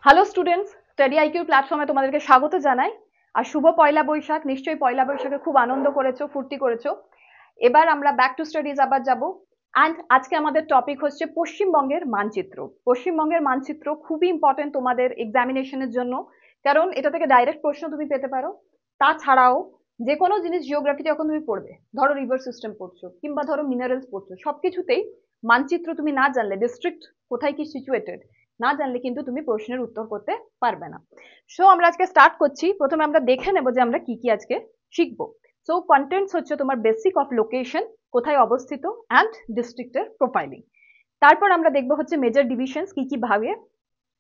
Hello students, study IQ প্ল্যাটফর্মে তোমাদেরকে স্বাগত জানাই। আর শুভ পয়লা বৈশাখ। নিশ্চয়ই পয়লা বৈশাখে খুব আনন্দ করেছো, ফুর্তি করেছো। এবার আমরা ব্যাক টু স্টাডিজ আবার যাব। অ্যান্ড আজকে আমাদের টপিক হচ্ছে পশ্চিমবঙ্গের মানচিত্র। পশ্চিমবঙ্গের মানচিত্র খুবই ইম্পর্টেন্ট তোমাদের এক্সামিনেশনের জন্য, কারণ এটা থেকে ডাইরেক্ট প্রশ্ন তুমি পেতে পারো। তাছাড়াও যে কোনো জিনিস জিওগ্রাফি যখন তুমি পড়বে, ধরো রিভার সিস্টেম পড়ছো কিংবা ধরো মিনারেলস পড়ছো, সবকিছুতেই মানচিত্র তুমি না জানলে, ডিস্ট্রিক্ট কোথায় কি সিচুয়েটেড না জানলে কিন্তু তুমি প্রশ্নের উত্তর করতে পারবে না। সো আমরা আজকে স্টার্ট করছি। প্রথমে আমরা দেখে নেব যে আমরা কি কি আজকে শিখবো। সো কন্টেন্টস হচ্ছে তোমার বেসিক অফ লোকেশন, কোথায় অবস্থিত, অ্যান্ড ডিস্ট্রিক্টের প্রোফাইলিং। তারপর আমরা দেখবো হচ্ছে মেজর ডিভিশনস, কি কি ভাবে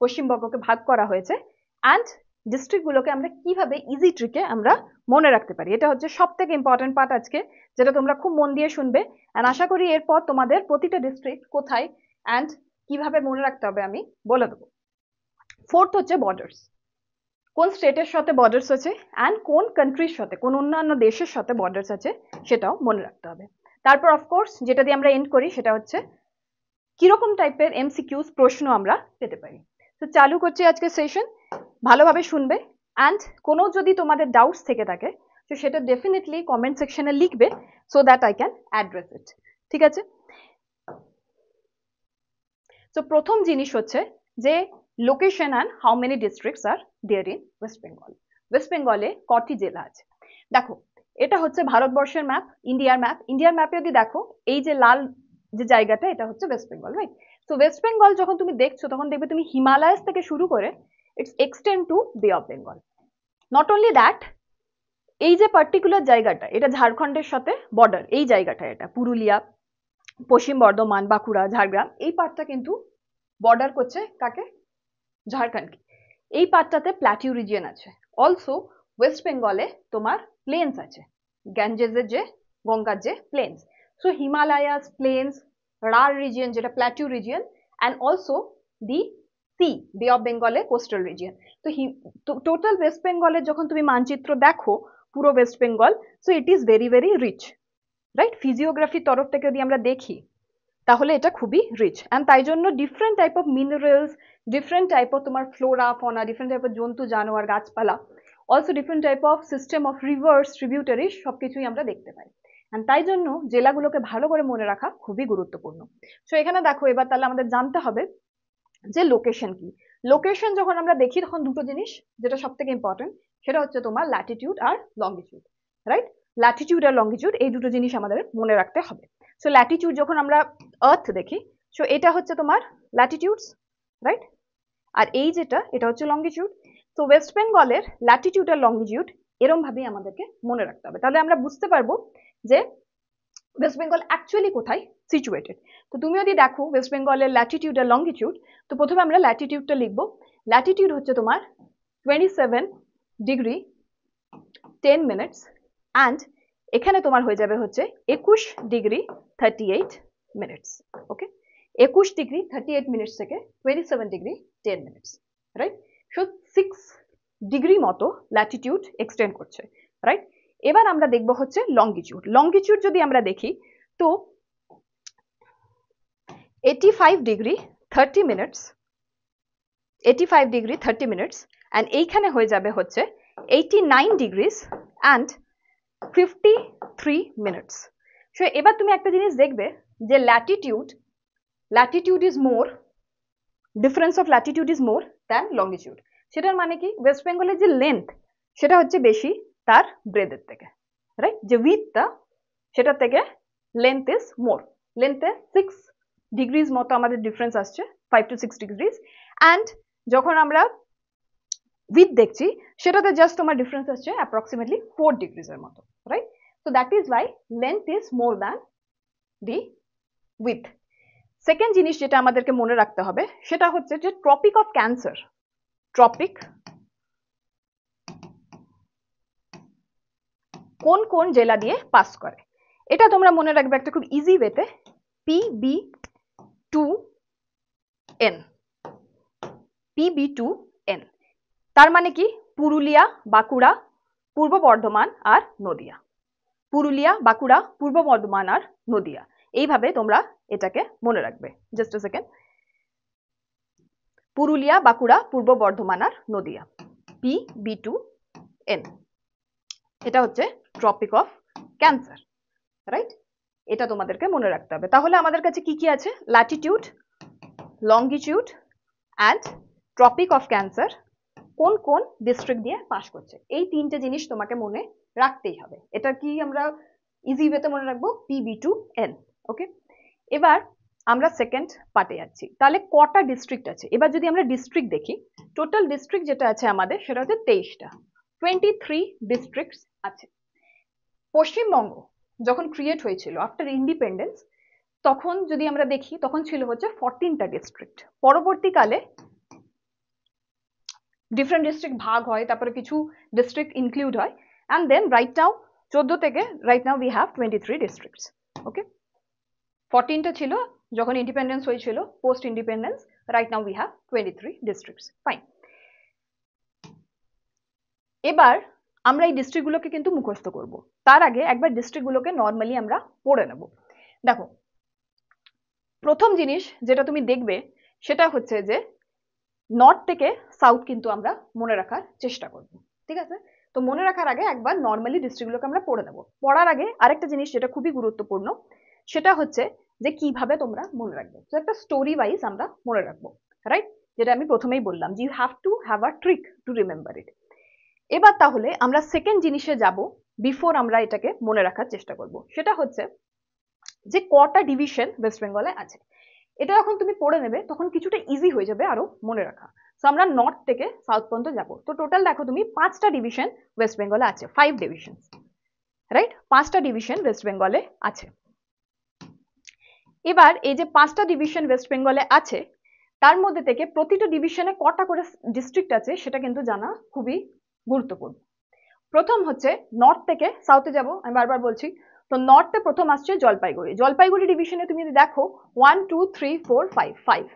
পশ্চিমবঙ্গকে ভাগ করা হয়েছে, অ্যান্ড ডিস্ট্রিক্টগুলোকে আমরা কিভাবে ইজি ট্রিকে আমরা মনে রাখতে পারি। এটা হচ্ছে সব থেকে ইম্পর্টেন্ট পার্ট আজকে, যেটা তোমরা খুব মন দিয়ে শুনবে। অ্যান্ড আশা করি এরপর তোমাদের প্রতিটা ডিস্ট্রিক্ট কোথায় অ্যান্ড কিভাবে মনে রাখতে হবে আমি বলে দেবো। ফোর্থ হচ্ছে বর্ডার্স, কোন স্টেটের সাথে বর্ডার্স আছে অ্যান্ড কোন কান্ট্রির সাথে, কোন অন্যান্য দেশের সাথে বর্ডার্স আছে সেটাও মনে রাখতে হবে। তারপর অফকোর্স যেটা দিয়ে আমরা এন্ড করি সেটা হচ্ছে কিরকম টাইপের এমসিকিউস প্রশ্ন আমরা পেতে পারি। তো চালু করছি আজকে সেশন, ভালোভাবে শুনবে। অ্যান্ড কোনো যদি তোমাদের ডাউটস থেকে থাকে তো সেটা ডেফিনেটলি কমেন্ট সেকশনে লিখবে, so that I can address it. ঠিক আছে? তো প্রথম জিনিস হচ্ছে যে location and how many districts are there in West Bengal. West বেঙ্গলে কটি জেলা আছে? দেখো, এটা হচ্ছে ভারতবর্ষের ম্যাপ, ইন্ডিয়ার ম্যাপ। ইন্ডিয়ার ম্যাপে যদি দেখো, এই যে লাল যে জায়গাটা, এটা হচ্ছে ওয়েস্ট বেঙ্গল, রাইট? তো ওয়েস্ট বেঙ্গল যখন তুমি দেখছো তখন দেখবে তুমি হিমালয়াস থেকে শুরু করে ইটস এক্সটেন্ড টু বে of Bengal. Not only that, এই যে পার্টিকুলার জায়গাটা, এটা ঝাড়খণ্ডের সাথে বর্ডার, এই জায়গাটা, এটা পুরুলিয়া, পশ্চিম বর্ধমান, বাঁকুড়া, ঝাড়গ্রাম, এই পার্টটা কিন্তু বর্ডার করছে কাকে? ঝাড়খণ্ডকে। এই পার্টটাতে প্ল্যাটিউ রিজিয়ন আছে। অলসো ওয়েস্ট বেঙ্গলে তোমার প্লেন্স আছে, গ্যাঞ্জেসের যে, গঙ্গার যে plains. So Himalayas, plains, Rarh region যেটা plateau region, and also the sea, bay of বেঙ্গলে কোস্টাল রিজিয়ন। তো টোটাল ওয়েস্ট বেঙ্গলের যখন তুমি মানচিত্র দেখো, পুরো west Bengal, so it is very very rich, right? ফিজিওগ্রাফির তরফ থেকে যদি আমরা দেখি তাহলে এটা খুবই রিচ। অ্যান্ড তাই জন্য different type of minerals, different type of তোমার flora fauna, different type of জন্তু জানোয়ার গাছপালা, also different type of system of rivers, tributaries, সবকিছুই আমরা দেখতে পাই। অ্যান্ড তাই জন্য জেলাগুলোকে ভালো করে মনে রাখা খুবই গুরুত্বপূর্ণ। সো এখানে দেখো, এবার তাহলে আমাদের জানতে হবে যে লোকেশন কি। লোকেশন যখন আমরা দেখি তখন দুটো জিনিস যেটা সব থেকে ইম্পর্টেন্ট, সেটা হচ্ছে তোমার ল্যাটিটিউড আর লঙ্গিটিউড, রাইট? ল্যাটিটিউড আর লঙ্গিটিউড, এই দুটো জিনিস আমাদের মনে রাখতে হবে। সো ল্যাটিটিউড যখন আমরা আর্থ দেখি, সো এটা হচ্ছে তোমার ল্যাটিটিউডস, রাইট? আর এই যেটা, এটা হচ্ছে লঙ্গিটিউড। তো ওয়েস্ট বেঙ্গলের ল্যাটিটিউড আর লঙ্গিটিউড এরম ভাবেই আমাদেরকে মনে রাখতে হবে, তাহলে আমরা বুঝতে পারবো যে ওয়েস্ট বেঙ্গল অ্যাকচুয়ালি কোথায় সিচুয়েটেড। তো তুমি যদি দেখো ওয়েস্ট বেঙ্গলের ল্যাটিটিউড আর লঙ্গিটিউড, তো প্রথমে আমরা ল্যাটিটিউডটা লিখবো। ল্যাটিটিউড হচ্ছে তোমার 27 ডিগ্রি 10 মিনিটস, অ্যান্ড এখানে তোমার হয়ে যাবে হচ্ছে 21 ডিগ্রি 38 মিনিটস। ওকে, 21 ডিগ্রি 38 মিনিটস থেকে 27 degree 10 minutes, right? So 6 degree মতো ল্যাটিটিউড এক্সটেন্ড করছে, রাইট? এবার আমরা দেখবো হচ্ছে লঙ্গিটিউড। লঙ্গিটিউড যদি আমরা দেখি তো 85 degree 30 minutes, 85 degree 30 minutes, and এইখানে হয়ে যাবে হচ্ছে 89 ডিগ্রিজ অ্যান্ড 53 মিনিটস। সো এবার তুমি একটা জিনিস দেখবে যে Latitude is more, difference of Latitude is more than longitude. সেটার মানে কি, ওয়েস্ট বেঙ্গলের যে লেন্থ সেটা হচ্ছে বেশি তার ব্রেডের থেকে, রাইট? যে উইথটা সেটার থেকে লেন্থ ইজ মোর। লেন্থে 6 ডিগ্রিজ মতো আমাদের ডিফারেন্স আসছে, 5 to 6 ডিগ্রিজ। অ্যান্ড যখন আমরা উইথ দেখছি সেটাতে জাস্ট তোমার ডিফারেন্স আসছে অ্যাপ্রক্সিমেটলি 4 ডিগ্রিজের মতো, right? So that is Y length is more than the with. Second জিনিস যেটা আমাদেরকে মনে রাখতে হবে সেটা হচ্ছে যে ট্রপিক অফ ক্যান্সার, ট্রপিক কোন কোন জেলা দিয়ে পাস করে, এটা তোমরা মনে রাখবে একটা খুব ইজি ওয়েতে, PB2N, PB2N। তার মানে কি, পুরুলিয়া, বাঁকুড়া, পূর্ব বর্ধমান আর নদিয়া। পুরুলিয়া, বাঁকুড়া, পূর্ব বর্ধমান আর নদিয়া, এইভাবে তোমরা এটাকে মনে রাখবে। জাস্ট আ সেকেন্ড। পুরুলিয়া, বাঁকুড়া, পূর্ব বর্ধমান আর নদিয়া, PB2N। এটা হচ্ছে ট্রপিক অফ ক্যান্সার, রাইট? এটা তোমাদেরকে মনে রাখতে হবে। তাহলে আমাদের কাছে কি কি আছে? Latitude, longitude and tropic of cancer কোন কোন ডিস্ট্রিক্ট দিয়ে পাস করছে, এই তিনটে জিনিস তোমাকে মনে রাখতেই হবে। এটা কি আমরা ইজি ওয়েতে মনে রাখবো? PB2N। ওকে, এবার আমরা সেকেন্ড পার্টে যাচ্ছি। তাহলে কটা ডিস্ট্রিক্ট আছে? এবার যদি আমরা ডিস্ট্রিক্ট দেখি, টোটাল ডিস্ট্রিক্ট যেটা আছে আমাদের সেটা হচ্ছে 23টা, 23 ডিস্ট্রিক্টস আছে। পশ্চিমবঙ্গ যখন ক্রিয়েট হয়েছিল আফটার ইন্ডিপেন্ডেন্স, তখন যদি আমরা দেখি তখন ছিল হচ্ছে 14টা ডিস্ট্রিক্ট। পরবর্তীকালে ডিফারেন্ট ডিস্ট্রিক্ট ভাগ হয়, তারপরে কিছু ডিস্ট্রিক্ট ইনক্লুড হয়, অ্যান্ড দেন রাইট নাও 14 থেকে right now we have 23 districts. Okay, 14টা ছিল যখন ইন্ডিপেন্ডেন্স হয়েছিল, post independence right now we have 23 districts. Fine, এবার আমরা এই ডিস্ট্রিক্টগুলোকে কিন্তু মুখস্থ করব। তার আগে একবার ডিস্ট্রিক্টগুলোকে নর্মালি আমরা পড়ে নেব। দেখো, প্রথম জিনিস যেটা তুমি দেখবে সেটা হচ্ছে যে নর্থ থেকে সাউথ কিন্তু আমরা মনে রাখার চেষ্টা করব, ঠিক আছে? তো মনে রাখার আগে একবার নর্মালি ডিস্ট্রিক্টগুলোকে আমরা পড়ে নেব। পড়ার আগে আরেকটা জিনিস যেটা খুবই গুরুত্বপূর্ণ, সেটা হচ্ছে যে কিভাবে তোমরা মনে রাখবে। তো একটা স্টোরি ওয়াইজ আমরা মনে রাখবো, রাইট? যেটা আমি প্রথমেই বললাম যে you have to have a trick to remember it. এবার তাহলে আমরা সেকেন্ড জিনিসে যাব, বিফোর আমরা এটাকে মনে রাখার চেষ্টা করব। সেটা হচ্ছে যে কটা ডিভিশন ওয়েস্ট বেঙ্গলে আছে। এটা যখন তুমি পড়ে নেবে তখন কিছুটা ইজি হয়ে যাবে আরো মনে রাখা। সো আমরা নর্থ থেকে সাউথ পর্যন্ত যাব। তো টোটাল দেখো তুমি 5টা ডিভিশন ওয়েস্ট বেঙ্গলে আছে, 5 ডিভিশন, রাইট? 5টা ডিভিশন ওয়েস্ট বেঙ্গলে আছে। এবার এই যে 5টা ডিভিশন ওয়েস্ট বেঙ্গলে আছে, তার মধ্যে থেকে প্রতিটা ডিভিশনে কটা করে ডিস্ট্রিক্ট আছে সেটা কিন্তু জানা খুবই গুরুত্বপূর্ণ। প্রথম হচ্ছে নর্থ থেকে সাউথে যাব, আমি বারবার বলছি। তো নর্থে প্রথম আসছে জলপাইগুড়ি। জলপাইগুড়ি ডিভিশনে তুমি যদি দেখো 1 2 3 4 5 5,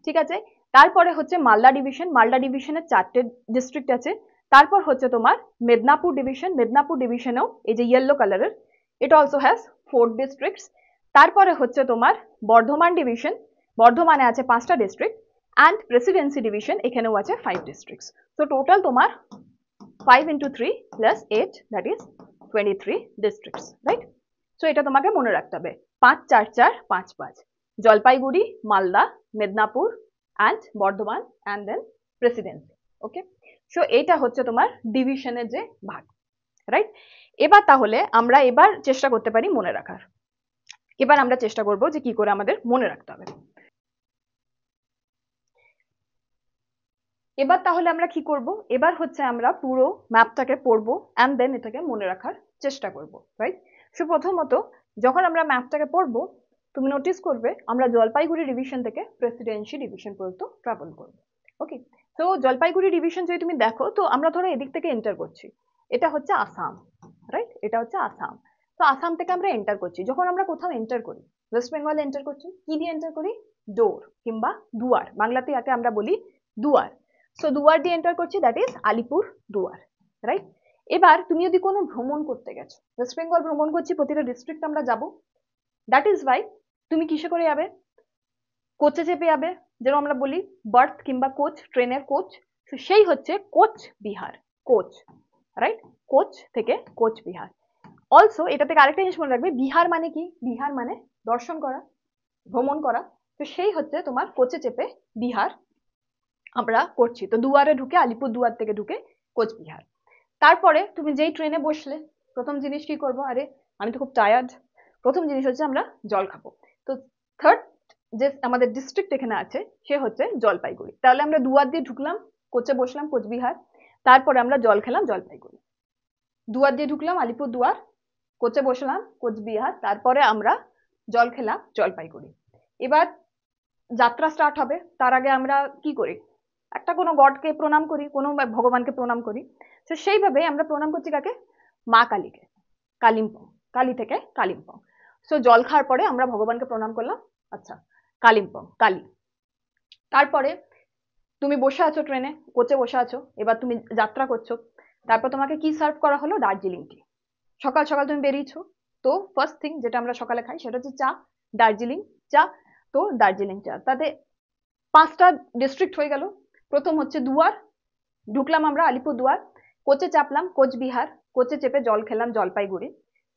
ঠিক আছে? তারপরে হচ্ছে মালদা ডিভিশন, মালদা ডিভিশনে 4টে ডিস্ট্রিক্ট আছে। তারপর হচ্ছে তোমার মেদিনীপুর ডিভিশন, মেদিনীপুর ডিভিশনেও এই যে ইয়েলো কালারের, এটা অলসো হ্যাজ 4 ডিস্ট্রিক্টস। তারপরে হচ্ছে তোমার বর্ধমান ডিভিশন, বর্ধমানে আছে 5টা ডিস্ট্রিক্ট, অ্যান্ড প্রেসিডেন্সি ডিভিশন, এখানেও আছে 5 ডিস্ট্রিক্টস। তো টোটাল তোমার 5 into 3 plus 8, that is 23 districts, right? So এটা তোমাকে মনে রাখতে হবে, 5 4 4 5 5, Jalpaiguri, Malda, Medinipur and Bardhaman and then Presidency. Okay, so এটা হচ্ছে তোমার ডিভিশনের যে ভাগ, রাইট? এবার তাহলে আমরা এবার চেষ্টা করতে পারি মনে রাখার। এবার আমরা চেষ্টা করব যে কি করে আমাদের মনে রাখতে হবে। এবার তাহলে আমরা কি করব? এবার হচ্ছে আমরা পুরো ম্যাপটাকে পড়বো অ্যান্ড দেন এটাকে মনে রাখার চেষ্টা করব, রাইট? সো প্রথমত যখন আমরা ম্যাপটাকে পড়বো, তুমি নোটিস করবে আমরা জলপাইগুড়ি ডিভিশন থেকে প্রেসিডেন্সি ডিভিশন পর্যন্ত ট্রাভেল করব। ওকে, তো জলপাইগুড়ি ডিভিশন যদি তুমি দেখো, তো আমরা ধরো এদিক থেকে এন্টার করছি, এটা হচ্ছে আসাম, রাইট? এটা হচ্ছে আসাম। তো আসাম থেকে আমরা এন্টার করছি। যখন আমরা কোথাও এন্টার করি, ওয়েস্ট বেঙ্গলে এন্টার করছি, কি দিয়ে এন্টার করি? ডোর কিংবা দুয়ার, বাংলাতে একে আমরা বলি দুয়ার। সো দুয়ার দিয়ে এন্টার করছি, দ্যাট ইজ আলিপুর দুয়ার, রাইট? এবার তুমি যদি কোনো ভ্রমণ করতে গেছো, ওয়েস্ট বেঙ্গল ভ্রমণ করছি, প্রতিটা ডিস্ট্রিক্ট আমরা যাব, দ্যাট ইজ ওয়াই তুমি কিসে করে যাবে? কোচে চেপে যাবে, যেরকম আমরা বলি বার্থ কিংবা কোচ, ট্রেনের কোচ, সেই হচ্ছে coach Bihar, coach, right? Coach থেকে কোচ বিহার। অলসো এটা থেকে আরেকটা জিনিস মনে রাখবে, বিহার মানে কি? বিহার মানে দর্শন করা, ভ্রমণ করা। তো সেই হচ্ছে তোমার কোচে চেপে বিহার আমরা করছি। তো দুয়ারে ঢুকে, আলিপুর দুয়ার থেকে ঢুকে কোচবিহার। তারপরে তুমি যেই ট্রেনে বসলে, প্রথম জিনিস কি করবো? আরে আমি তো খুব টায়ার্ড, প্রথম জিনিস হচ্ছে আমরা জল খাবো। তো থার্ড যে আমাদের ডিস্ট্রিক্ট এখানে আছে সে হচ্ছে জলপাইগুড়ি। তাহলে আমরা দুয়ার দিয়ে ঢুকলাম, কোচে বসলাম কোচবিহার, তারপরে আমরা জল খেলাম জলপাইগুড়ি। দুয়ার দিয়ে ঢুকলাম আলিপুর দুয়ার, কোচে বসলাম কোচবিহার, তারপরে আমরা জল খেলাম জলপাইগুড়ি। এবার যাত্রা স্টার্ট হবে, তার আগে আমরা কি করি? একটা কোনো গডকে প্রণাম করি, কোনো ভগবানকে প্রণাম করি। তো সেইভাবে আমরা প্রণাম করছি কাকে? মা কালীকে, কালিম্পং, কালী থেকে কালিম্পং। সো জল খাওয়ার পরে আমরা ভগবানকে প্রণাম করলাম, আচ্ছা কালিম্পং, কালী। তারপরে তুমি বসে আছো ট্রেনে, কোচে বসে আছো, এবার তুমি যাত্রা করছো। তারপর তোমাকে কি সার্ভ করা হলো? দার্জিলিং টি। সকাল সকাল তুমি বেরিয়েছো, তো ফার্স্ট থিং যেটা আমরা সকালে খাই সেটা হচ্ছে চা, দার্জিলিং চা। তো দার্জিলিং চা, তাতে 5টা ডিস্ট্রিক্ট হয়ে গেল। প্রথম হচ্ছে দুয়ার, ঢুকলাম আমরা আলিপুরদুয়ার, কোচে চাপলাম কোচবিহার, কোচে চেপে জল খেলাম জলপাইগুড়ি,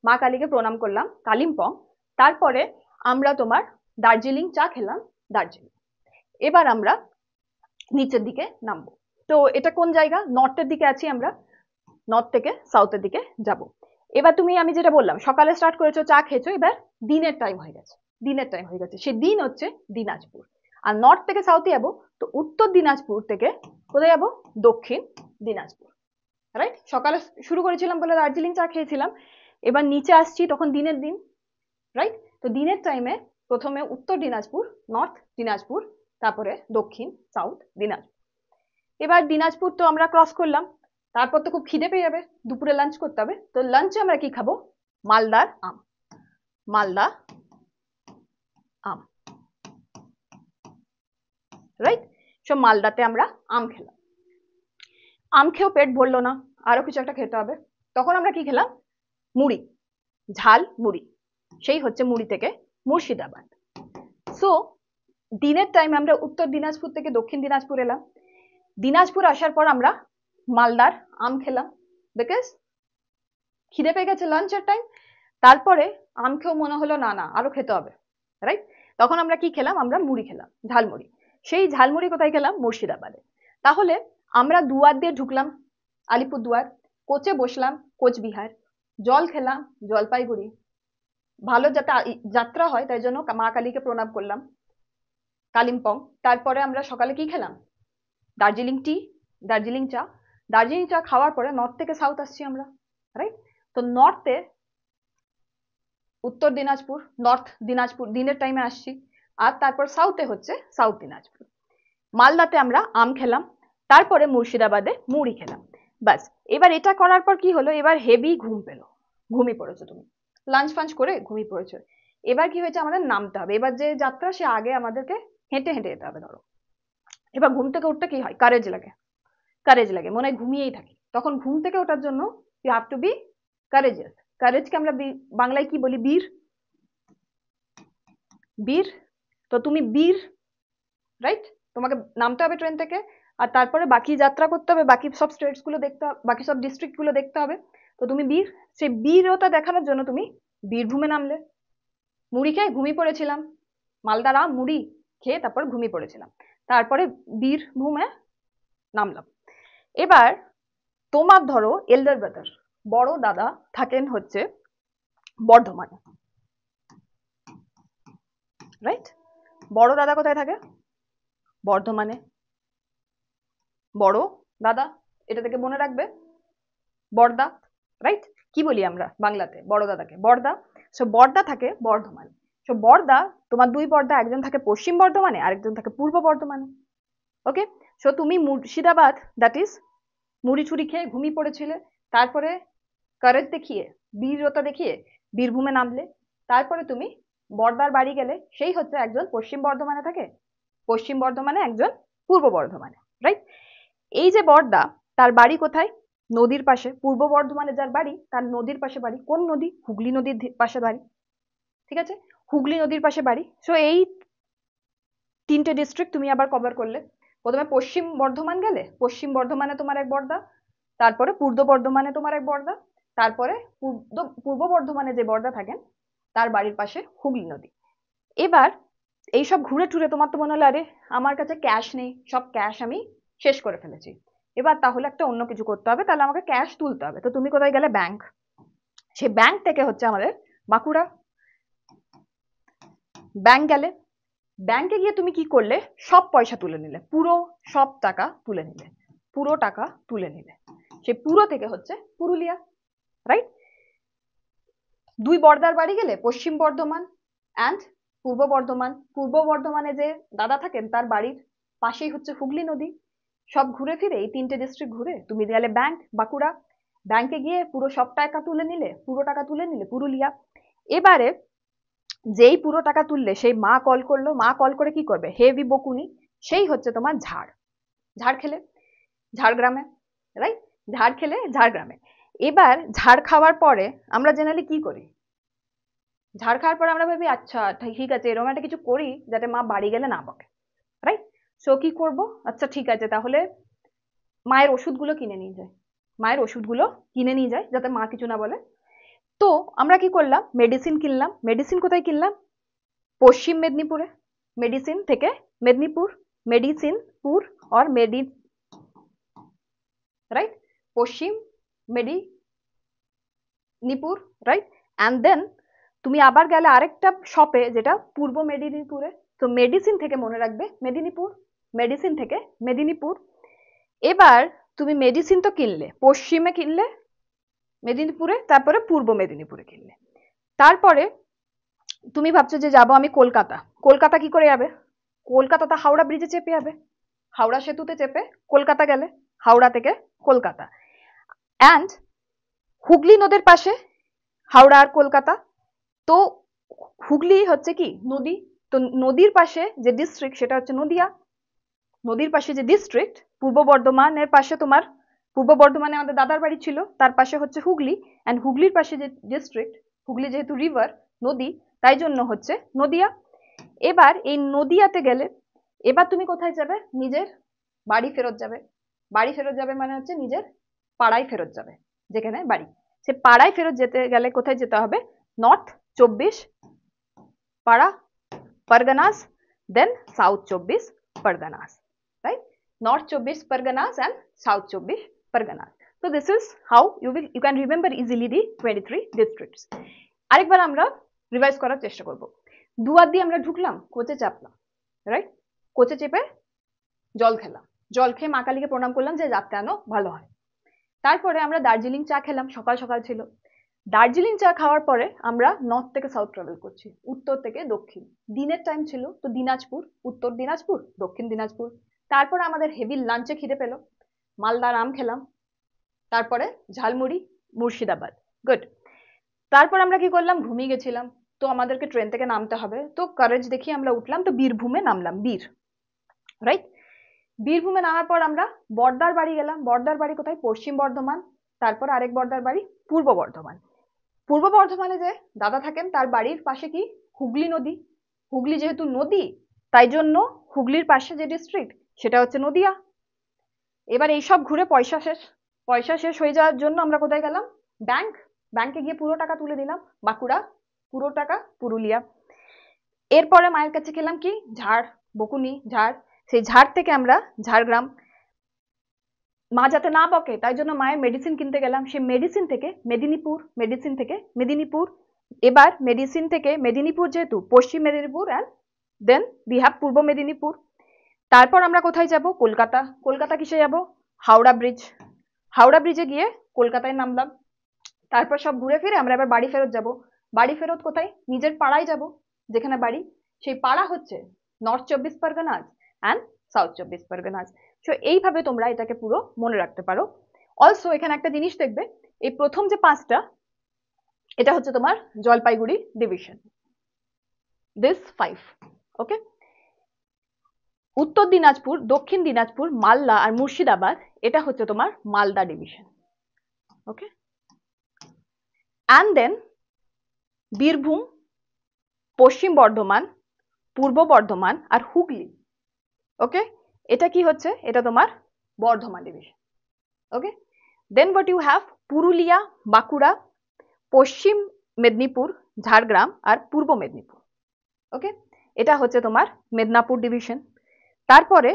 মা কালীকে প্রণাম করলাম কালিম্পং, তারপরে আমরা তোমার দার্জিলিং চা খেলাম দার্জিলিং। এবার আমরা নিচের দিকে নামবো। তো এটা কোন জায়গা? নর্থের দিকে আছি আমরা, নর্থ থেকে সাউথের দিকে যাব। এবার তুমি আমি যেটা বললাম সকালে স্টার্ট করেছো, চা খেয়েছো, এবার দিনের টাইম হয়ে গেছে, দিনের টাইম হয়ে গেছে, সে দিন হচ্ছে দিনাজপুর। আর নর্থ থেকে সাউথে যাবো, তো উত্তর দিনাজপুর থেকে কোথায় যাবো? দক্ষিণ দিনাজপুর, রাইট? সকালে শুরু করেছিলাম বলে দার্জিলিং চা খেয়েছিলাম, এবার নিচে আসছি তখন দিনের দিন, রাইট? তো দিনের টাইমে প্রথমে উত্তর দিনাজপুর, নর্থ দিনাজপুর, তারপরে দক্ষিণ সাউথ দিনাজপুর। এবার দিনাজপুর তো আমরা ক্রস করলাম, তারপর তো খুব খিদে পেয়ে যাবে, দুপুরে লাঞ্চ করতে হবে। তো লাঞ্চে আমরা কি খাবো? মালদার আম, মালদা আম, রাইট? সো মালদাতে আমরা আম খেলাম। আম খেয়েও পেট ভরলো না, আরো কিছু একটা খেতে হবে। তখন আমরা কি খেলাম? মুড়ি, ঝাল মুড়ি, সেই হচ্ছে মুড়ি থেকে মুর্শিদাবাদ। সো দিনের টাইমে আমরা উত্তর দিনাজপুর থেকে দক্ষিণ দিনাজপুর এলাম। দিনাজপুর আসার পর আমরা মালদার আম খেলাম, বিকজ খিদে পেয়ে গেছে, লাঞ্চের টাইম। তারপরে আম খেয়েও মনে হলো না না আরো খেতে হবে, রাইট? তখন আমরা কি খেলাম? আমরা মুড়ি খেলাম, ঝালমুড়ি। সেই ঝালমুড়ি কোথায় খেলাম? মুর্শিদাবাদে। তাহলে আমরা দুয়ার দিয়ে ঢুকলাম আলিপুরদুয়ার, কোচে বসলাম কোচবিহার, জল খেলাম জলপাইগুড়ি, ভালো যাতে যাত্রা হয় তাই জন্য মা কালীকে প্রণাম করলাম কালিম্পং। তারপরে আমরা সকালে কি খেলাম? দার্জিলিং টি, দার্জিলিং চা। দার্জিলিং চা খাওয়ার পরে নর্থ থেকে সাউথ আসছি আমরা, রাইট? তো নর্থে উত্তর দিনাজপুর, নর্থ দিনাজপুর দিনের টাইমে আসছি, আর তারপর সাউথে হচ্ছে সাউথ দিনাজপুর। মালদাতে আমরা আম খেলাম, তারপরে মুর্শিদাবাদে মুড়ি খেলাম। বাস, এবার এটা করার পর কি হলো? এবার হেভি ঘুম পেলো, ঘুমিয়ে পড়েছো তুমি, লাঞ্চ ফাঞ্চ করে ঘুমিয়ে পড়েছো। এবার কি হয়েছে? আমাদের নামতে হবে, এবার যে যাত্রা সে আগে আমাদেরকে হেঁটে হেঁটে যেতে হবে। ধরো এবার ঘুম থেকে উঠতে কি হয়? কারেজ লাগে, কারেজ লাগে, মনে হয় ঘুমিয়েই থাকি। তখন ঘুম থেকে ওঠার জন্য you have to be courageous. কারেজকে আমরা বাংলায় কি বলি? বীর, বীর। তো তুমি বীর, রাইট? তোমাকে নামতে হবে ট্রেন থেকে, আর তারপরে বাকি যাত্রা করতে হবে, বাকি সব স্টেটস গুলো দেখতে হবে, বাকি সব ডিস্ট্রিক্ট গুলো দেখতে হবে। তো তুমি বীর, সেই বীরতা দেখানোর জন্য তুমি বীরভূমে নামলে। মুড়ি খেয়ে ঘুমিয়ে পড়েছিলাম, মালদার আম মুড়ি খেয়ে তারপর ঘুমিয়ে পড়েছিলাম, তারপরে বীরভূমে নামলাম। এবার তোমার ধরো এল্ডার ব্রাদার, বড় দাদা থাকেন হচ্ছে বর্ধমানে, রাইট? বড় দাদা কোথায় থাকে? বর্ধমানে। বড় দাদা, এটা থেকে মনে রাখবে, বড়দা, রাইট? কি বলি আমরা বাংলাতে বড় দাদাকে? বড়দা। সো বড়দা থাকে বর্ধমানে। সো বড়দা, তোমার দুই বড়দা, একজন থাকে পশ্চিম বর্ধমানে, আরেকজন থাকে পূর্ব বর্ধমানে। ওকে, সো তুমি মুর্শিদাবাদ, দ্যাট ইজ মুড়ি ছুরি খেয়ে ঘুমিয়ে পড়েছিলে, তারপরে কারেজ দেখিয়ে, বীরতা দেখিয়ে বীরভূমে নামলে, তারপরে তুমি বড়দার বাড়ি গেলে, সেই হচ্ছে একজন পশ্চিম বর্ধমানে থাকে, পশ্চিম বর্ধমানে, একজন পূর্ব বর্ধমানে, রাইট? এই যে বড়দা, তার বাড়ি কোথায়? নদীর পাশে। পূর্ব বর্ধমানে যার বাড়ি, তার নদীর পাশে বাড়ি। কোন নদী? হুগলি নদীর পাশে বাড়ি, ঠিক আছে? হুগলি নদীর পাশে বাড়ি। সো এই তিনটে ডিস্ট্রিক্ট তুমি আবার কভার করলে। প্রথমে পশ্চিম বর্ধমান গেলে, পশ্চিম বর্ধমানে তোমার এক বড়দা, তারপরে পূর্ব বর্ধমানে তোমার এক বড়দা, তারপরে পূর্ব বর্ধমানে যে বড়দা থাকেন তার বাড়ির পাশে হুগলি নদী। এবার এইসব ঘুরে টুরে তোমার তো মনে হলো আরে আমার কাছে ক্যাশ নেই, সব ক্যাশ আমি শেষ করে ফেলেছি, এবার তাহলে একটা অন্য কিছু করতে হবে, তাহলে আমাকে ক্যাশ তুলতে হবে। তো তুমি কোথায় গেলে? ব্যাংক। সেই ব্যাংক থেকে হচ্ছে আমাদের বাঁকুড়া, ব্যাংক গেলে। ব্যাংকে গিয়ে তুমি কি করলে? সব পয়সা তুলে নিলে, পুরো সব টাকা তুলে নিলে, পুরো টাকা তুলে নিলে। সে পুরো থেকে হচ্ছে পুরুলিয়া, রাইট? দুই বড়দার বাড়ি গেলে, পশ্চিম বর্ধমান অ্যান্ড পূর্ব বর্ধমান। পূর্ব বর্ধমানে যে দাদা থাকেন তার বাড়ির পাশেই হচ্ছে হুগলি নদী। সব ঘুরে ফিরে এই তিনটে ডিস্ট্রিক্ট ঘুরে তুমি গেলে ব্যাংক, বাঁকুড়া। ব্যাংকে গিয়ে পুরো সব টাকা তুলে নিলে, পুরো টাকা তুলে নিলে পুরুলিয়া। এবারে যেই পুরো টাকা তুললে, সেই মা কল করলো, মা কল করে কি করবে? হেভি বকুনি, সেই হচ্ছে তোমার ঝাড়। ঝাড় খেলে ঝাড়গ্রামে, রাইট? ঝাড় খেলে ঝাড়গ্রামে। এবার ঝাড় খাওয়ার পরে আমরা জেনারেলি কি করি? ঝাড় খাওয়ার পরে আমরা ভাবি আচ্ছা ঠিক আছে এরকম একটা কিছু করি যাতে মা বাড়ি গেলে না বকে, রাইট? সো কি করব, আচ্ছা ঠিক আছে, তাহলে মায়ের ওষুধগুলো কিনে নিয়ে যায়, মায়ের ওষুধগুলো কিনে নিয়ে যায় যাতে মা কিছু না বলে। তো আমরা কি করলাম, মেডিসিন কিনলাম। মেডিসিন কোথায় কিনলাম? পশ্চিম মেদিনীপুরে। মেডিসিন থেকে Medinipur, মেডিসিনপুর or right, Paschim Medinipur, right. And then তুমি আবার গেলে আরেকটা শপে যেটা পূর্ব মেদিনীপুরে। তো মেডিসিন থেকে মনে রাখবে মেদিনীপুর, মেডিসিন থেকে মেদিনীপুর। এবার তুমি মেডিসিন তো কিনলে, পশ্চিমে কিনলে মেদিনীপুরে, তারপরে পূর্ব মেদিনীপুরে কিনলে। তারপরে তুমি ভাবছো যে যাবো আমি কলকাতা। কলকাতা কি করে যাবে? কলকাতা তো হাওড়া ব্রিজে চেপে যাবে, হাওড়া সেতুতে চেপে কলকাতা গেলে, হাওড়া থেকে কলকাতা। অ্যান্ড হুগলি নদীর পাশে হাওড়া আর কলকাতা। তো হুগলি হচ্ছে কি নদী, তো নদীর পাশে যে ডিস্ট্রিক্ট সেটা হচ্ছে নদিয়া। নদীর পাশে যে ডিস্ট্রিক্ট, পূর্ব বর্ধমানের পাশে তোমার, পূর্ব বর্ধমানে আমাদের দাদার বাড়ি ছিল, তার পাশে হচ্ছে হুগলি। অ্যান্ড হুগলির পাশে যে ডিস্ট্রিক্ট, হুগলি যেহেতু রিভার, নদী, তাই জন্য হচ্ছে নদিয়া। এবার এই নদিয়াতে গেলে এবার তুমি কোথায় যাবে? নিজের বাড়ি ফেরত যাবে। বাড়ি ফেরত যাবে মানে হচ্ছে নিজের পাড়ায় ফেরত যাবে, যেখানে বাড়ি। সে পাড়ায় ফেরত যেতে গেলে কোথায় যেতে হবে? নর্থ 24 পাড়া পরগনাস, দেন south 24 Parganas, right? North 24 Parganas and South 24 Parganas. So this is how you can remember easily the 23 districts. আরেকবার আমরা রিভাইজ করার চেষ্টা করব। দুয়ার দিয়ে আমরা ঢুকলাম, কোচে চাপলাম, রাইট? কোচে চেপে জল খেলাম, জল খেয়ে মা কালীকে প্রণাম করলাম যে যাত্রানো ভালো হয়। তারপরে আমরা দার্জিলিং চা খেলাম, সকাল সকাল ছিল। দার্জিলিং চা খাওয়ার পরে আমরা নর্থ থেকে সাউথ ট্রাভেল করছি, উত্তর থেকে দক্ষিণ। দিনের টাইম ছিল, তো দিনাজপুর, উত্তর দিনাজপুর, দক্ষিণ দিনাজপুর। তারপর আমাদের হেভি লাঞ্চে খিদে পেলো, মালদার আম খেলাম, তারপরে ঝালমুড়ি, মুর্শিদাবাদ, গুড। তারপর আমরা কি করলাম? ঘুমিয়ে গেছিলাম, তো আমাদেরকে ট্রেন থেকে নামতে হবে, তো কারেজ দেখিয়ে আমরা উঠলাম, তো বীরভূমে নামলাম, রাইট। বীরভূমে নামার পর আমরা বর্দার বাড়ি গেলাম। বর্দার বাড়ি কোথায়? পশ্চিম বর্ধমান। তারপর আরেক বর্দার বাড়ি পূর্ব বর্ধমান। পূর্ব বর্ধমানে যে দাদা থাকেন তার বাড়ির পাশে কি? হুগলি নদী। হুগলি যেহেতু নদী, তাই জন্য হুগলির পাশে যে ডিস্ট্রিক্ট সেটা হচ্ছে নদিয়া। এবার এইসব ঘুরে পয়সা শেষ হয়ে যাওয়ার জন্য আমরা কোথায় গেলাম? ব্যাংকে গিয়ে পুরো টাকা তুলে দিলাম, বাঁকুড়া, পুরো টাকা পুরুলিয়া। এরপরে মায়ের কাছে খেলাম কি? ঝাড়, বকুনি ঝাড়। সেই ঝাড় থেকে আমরা ঝাড়গ্রাম। মা যাতে না বকে তাই জন্য মায়ের মেডিসিন কিনতে গেলাম, সেই মেডিসিন থেকে মেদিনীপুর, মেডিসিন থেকে মেদিনীপুর। এবার মেডিসিন থেকে মেদিনীপুর যেহেতু পশ্চিম Medinipur, and then we have পূর্ব মেদিনীপুর। তারপর আমরা কোথায় যাব? কলকাতা। কলকাতা কিসে যাব? হাওড়া ব্রিজ। হাওড়া ব্রিজে গিয়ে কলকাতায় নামলাম। তারপর সব ঘুরে ফিরে আমরা এবার বাড়ি ফেরত যাব। বাড়ি ফেরত কোথায়? নিজের পাড়ায় যাব, যেখানে বাড়ি। সেই পাড়া হচ্ছে north 24 Parganas and south 24 Parganas. So এইভাবে তোমরা এটাকে পুরো মনে রাখতে পারো। অলসো এখানে একটা জিনিস দেখবে, এই প্রথম যে 5টা, এটা হচ্ছে তোমার জলপাইগুড়ি ডিভিশন, দিস 5, ওকে। উত্তর দিনাজপুর, দক্ষিণ দিনাজপুর, মালদা আর মুর্শিদাবাদ, এটা হচ্ছে তোমার Malda division, okay. And then Birbhum, পশ্চিম বর্ধমান, পূর্ব বর্ধমান আর হুগলি, ওকে, এটা কি হচ্ছে? এটা তোমার Bardhaman division, okay. Then what you have? Purulia, Bankura, পশ্চিম মেদিনীপুর, ঝাড়গ্রাম আর পূর্ব মেদিনীপুর, ওকে, এটা হচ্ছে তোমার মেদিনীপুর ডিভিশন। তারপরে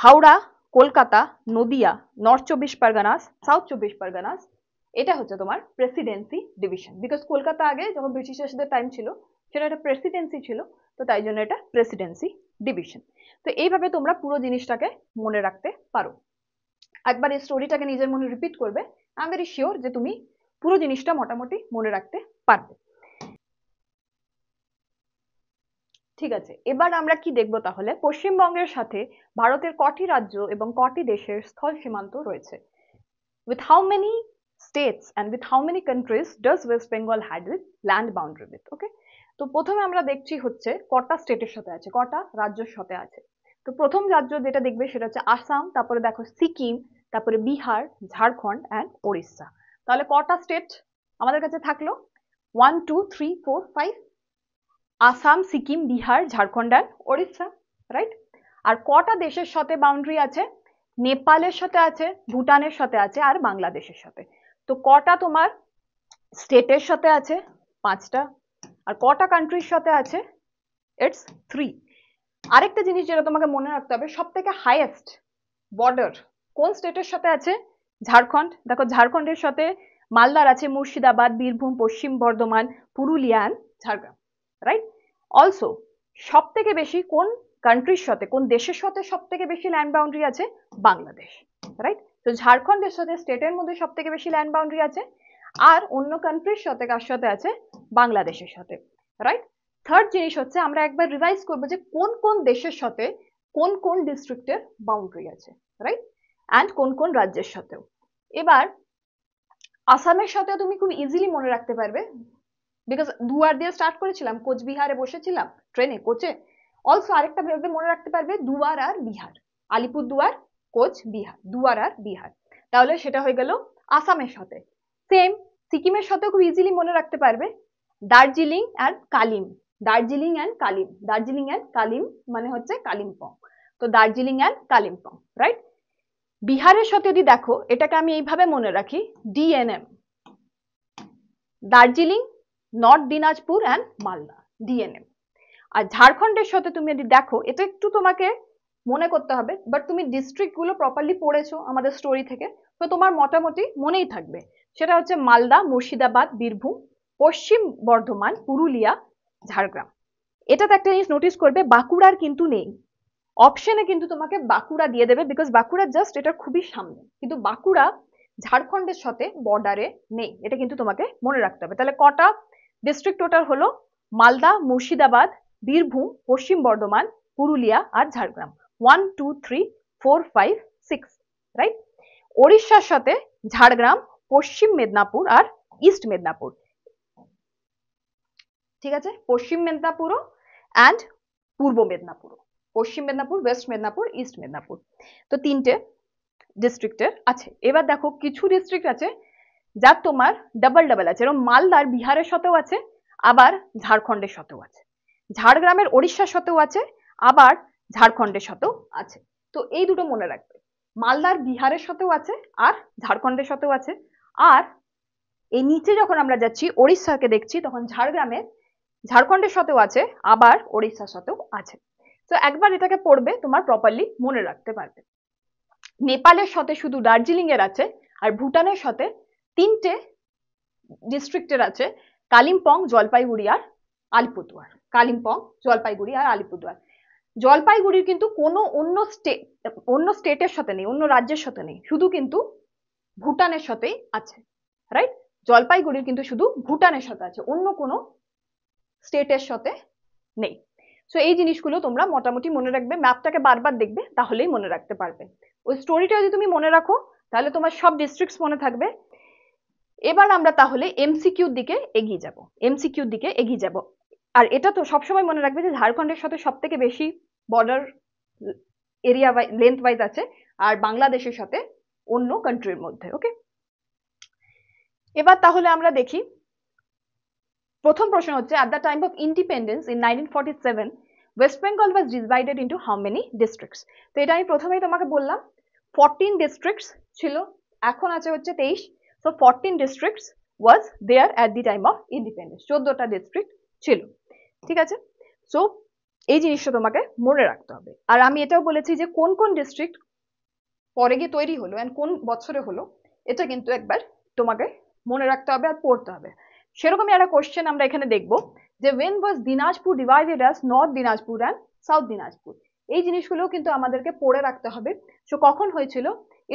হাওড়া, কলকাতা, নদিয়া, নর্থ 24 পরগনাস, সাউথ 24 পরগনাস, এটা হচ্ছে তোমার প্রেসিডেন্সি ডিভিশন। বিকজ কলকাতা আগে যখন ব্রিটিশার্সদের টাইম ছিল সেটা একটা প্রেসিডেন্সি ছিল, তো তাই জন্য এটা প্রেসিডেন্সি ডিভিশন। তো এইভাবে তোমরা পুরো জিনিসটাকে মনে রাখতে পারো। একবার এই স্টোরিটাকে নিজের মনে রিপিট করবে, আই এম ভেরি শিওর যে তুমি পুরো জিনিসটা মোটামুটি মনে রাখতে পারবে। ঠিক আছে, এবার আমরা কি দেখব তাহলে? পশ্চিমবঙ্গের সাথে ভারতের কটি রাজ্য এবং কটি দেশের স্থল সীমান্ত রয়েছে? With how many states and with how many countries does West Bengal had its land boundary with? Okay, তো প্রথমে আমরা দেখছি হচ্ছে কটা স্টেটের সাথে আছে, কটা রাজ্যের সাথে আছে। তো প্রথম রাজ্য যেটা দেখবে সেটা হচ্ছে আসাম, তারপরে দেখো সিকিম, তারপরে বিহার, ঝাড়খণ্ড অ্যান্ড ওড়িশা। তাহলে কটা স্টেট আমাদের কাছে থাকলো? 1 2 3 4 5, আসাম, সিকিম, বিহার, ঝাড়খণ্ড অ্যান্ড ওড়িশা, রাইট। আর কটা দেশের সাথে বাউন্ডারি আছে? নেপালের সাথে আছে, ভুটানের সাথে আছে, আর বাংলাদেশের সাথে। তো কটা তোমার স্টেটের সাথে আছে? 5টা। আর কটা কান্ট্রির সাথে আছে? ইটস 3। আরেকটা জিনিস যেটা তোমাকে মনে রাখতে হবে, সব থেকে হাইয়েস্ট বর্ডার কোন স্টেটের সাথে আছে? ঝাড়খণ্ড। দেখো ঝাড়খণ্ডের সাথে মালদার আছে মুর্শিদাবাদ, বীরভূম, পশ্চিম Bardhaman, Purulia and Jhargram, right? Also সব থেকে বেশি কোন কান্ট্রির সাথে, কোন দেশের সাথে সব থেকে বেশি ল্যান্ড বাউন্ডারি আছে? বাংলাদেশ, রাইট? তো ঝাড়খণ্ডের সাথে স্টেটের মধ্যে সব থেকে বেশি ল্যান্ড বাউন্ডারি আছে, আর অন্য কান্ট্রির সাথে কার সাথে আছে? বাংলাদেশের সাথে, রাইট? থার্ড জিনিস হচ্ছে আমরা একবার রিভাইজ করবো যে কোন কোন দেশের সাথে কোন কোন ডিস্ট্রিক্টের বাউন্ডারি আছে, রাইট? অ্যান্ড কোন কোন রাজ্যের সাথেও। এবার আসামের সাথে তুমি খুব ইজিলি মনে রাখতে পারবে, বিকজ দুয়ার দিয়ে স্টার্ট করেছিলাম, কোচবিহারে বসেছিলাম ট্রেনে, কোচে। অলসো আরেকটা ভেবে মনে রাখতে পারবে, দুয়ার আর বিহার, আলিপুরদুয়ার, কোচবিহার, দুয়ার আর বিহার। তাহলে সেটা হয়ে গেল আসামের সাথে। সেম সিকিমের সাথেও খুব ইজিলি মনে রাখতে পারবে, দার্জিলিং আর কালিম, দার্জিলিং অ্যান্ড কালিম, দার্জিলিং অ্যান্ড কালিম মানে হচ্ছে কালিম্পং। তো দার্জিলিং অ্যান্ড কালিম্পং, রাইট? বিহারের সাথে যদি দেখো, এটাকে আমি এইভাবে মনে রাখি, ডিএনএম, দার্জিলিং, নর্থ দিনাজপুর অ্যান্ড মালদা, ডিএনএম। আর ঝাড়খণ্ডের সাথে তুমি যদি দেখো, এটা একটু তোমাকে মনে করতে হবে, বাট তুমি ডিস্ট্রিক্ট গুলো প্রপারলি পড়েছো আমাদের স্টোরি থেকে, তো তোমার মোটামুটি মনেই থাকবে। সেটা হচ্ছে মালদা, মুর্শিদাবাদ, বীরভূম, পশ্চিম বর্ধমান, পুরুলিয়া, ঝাড়গ্রাম। এটাতে একটা জিনিস নোটিস করবে, বাঁকুড়ার কিন্তু নেই অপশনে, কিন্তু তোমাকে বাঁকুড়া দিয়ে দেবে, বিকজ বাঁকুড়া জাস্ট এটা খুবই সামনে, কিন্তু বাঁকুড়া ঝাড়খণ্ডের সাথে বর্ডারে নেই। এটা কিন্তু তোমাকে মনে রাখতে হবে। তাহলে কটা ডিস্ট্রিক্ট টোটাল হলো? মালদা, মুর্শিদাবাদ, বীরভূম, পশ্চিম বর্ধমান, পুরুলিয়া আর ঝাড়গ্রাম। 1 2 3 4 5 6, রাইট? ওড়িশার সাথে ঝাড়গ্রাম, পশ্চিম মেদিনীপুর আর ইস্ট মেদিনীপুর, ঠিক আছে? পশ্চিম মেদিনীপুরও and Purba মেদিনীপুরও, Paschim Medinipur, West Medinipur, east Medinipur. তো 3টে ডিস্ট্রিক্টের আছে। এবার দেখো কিছু ডিস্ট্রিক্ট আছে যার তোমার ডাবল ডাবল আছে, এরকম মালদার বিহারের সাথেও আছে, আবার ঝাড়খণ্ডের সাথেও আছে, ঝাড়গ্রামের ওড়িশার সাথেও আছে, আবার ঝাড়খণ্ডের সাথেও আছে। তো এই দুটো মনে রাখবে, মালদার বিহারের সাথেও আছে আর ঝাড়খণ্ডের সাথেও আছে। আর এই নিচে যখন আমরা যাচ্ছি ওড়িশাকে দেখছি, তখন ঝাড়খণ্ডের সাথেও আছে, আবার ওড়িশার সাথেও আছে। তো একবার এটাকে পড়বে, তোমার প্রপারলি মনে রাখতে পারবে। নেপালের সাথে শুধু দার্জিলিং এর আছে, আর ভুটানের সাথে 3টে ডিস্ট্রিক্টের আছে, কালিম্পং, জলপাইগুড়ি আর আলিপুরদুয়ার। কালিম্পং, জলপাইগুড়ি আর আলিপুরদুয়ার। জলপাইগুড়ির কিন্তু কোনো অন্য স্টেটের সাথে নেই, অন্য রাজ্যের সাথে নেই, শুধু কিন্তু ভুটানের সাথেই আছে, রাইট? জলপাইগুড়ির কিন্তু শুধু ভুটানের সাথে আছে, অন্য কোনো স্টেটের সাথে নেই। সো এই জিনিসগুলো তোমরা মোটামুটি মনে রাখবে, ম্যাপটাকে বারবার দেখবে, তাহলেই মনে রাখতে পারবে। ওই স্টোরিটা যদি তুমি মনে রাখো, তাহলে তোমার সব ডিস্ট্রিক্টস মনে থাকবে। এবার আমরা তাহলে এমসিকিউর দিকে এগিয়ে যাব, এমসিকিউর দিকে এগিয়ে যাব। আর এটা তো সবসময় মনে রাখবে যে ঝাড়খণ্ডের সাথে সব থেকে বেশি বর্ডার এরিয়া লেন্থ ওয়াইজ আছে, আর বাংলাদেশের সাথে অন্য কান্ট্রির মধ্যে। ওকে, এবার তাহলে আমরা দেখি, প্রথম প্রশ্ন হচ্ছে, at the time of independence in 1947 West Bengal was divided into how many districts? তো এটা আমি প্রথমেই তোমাকে বললাম 14 districts ছিল, এখন আছে হচ্ছে 23। so 14 districts was there at the time of independence, 14টা ডিস্ট্রিক্ট ছিল, ঠিক আছে? সো এই জিনিসটা তোমাকে মনে রাখতে হবে। আর আমি এটাও বলেছি যে কোন কোন ডিস্ট্রিক্ট পরে গিয়ে তৈরি হলো এন্ড কোন বছরে হলো, এটা কিন্তু একবার তোমাকে মনে রাখতে হবে আর পড়তে হবে। সেরকমই একটা কোশ্চেন আমরা এখানে দেখব যে when was Dinajpur divided as north Dinajpur and south Dinajpur? এই জিনিসগুলো কিন্তু আমাদেরকে পড়ে রাখতে হবে। সো কখন হয়েছিল?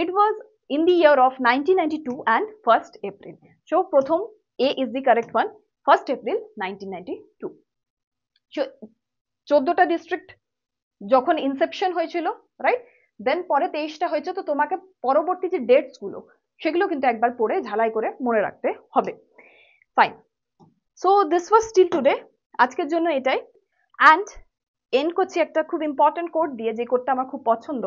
it was in the year of 1992 and 1st April. So প্রথম A is the correct one, 1st April 1992. সো 14টা ডিস্ট্রিক্ট যখন ইনসেপশন হয়েছিল, রাইট? দেন পরে 23টা হয়েছে, তো তোমাকে পরবর্তী যে ডেটস গুলো সেগুলো কিন্তু একবার পড়ে ঝালাই করে মনে রাখতে হবে। Fine, so this was still today, আজকের জন্য এটাই। অ্যান্ড এন্ড করছি একটা খুব ইম্পর্টেন্ট কোড দিয়ে, যে কোডটা আমার খুব পছন্দ,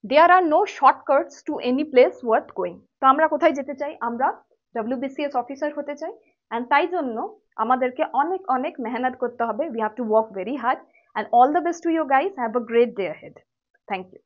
there are no shortcuts to any place worth going. তো আমরা কোথায় যেতে চাই? আমরা WBCS অফিসার হতে চাই, অ্যান্ড তাই জন্য আমাদেরকে অনেক অনেক মেহনত করতে হবে। We have to work very hard, and all the best to you guys. Have a great day ahead. Thank you.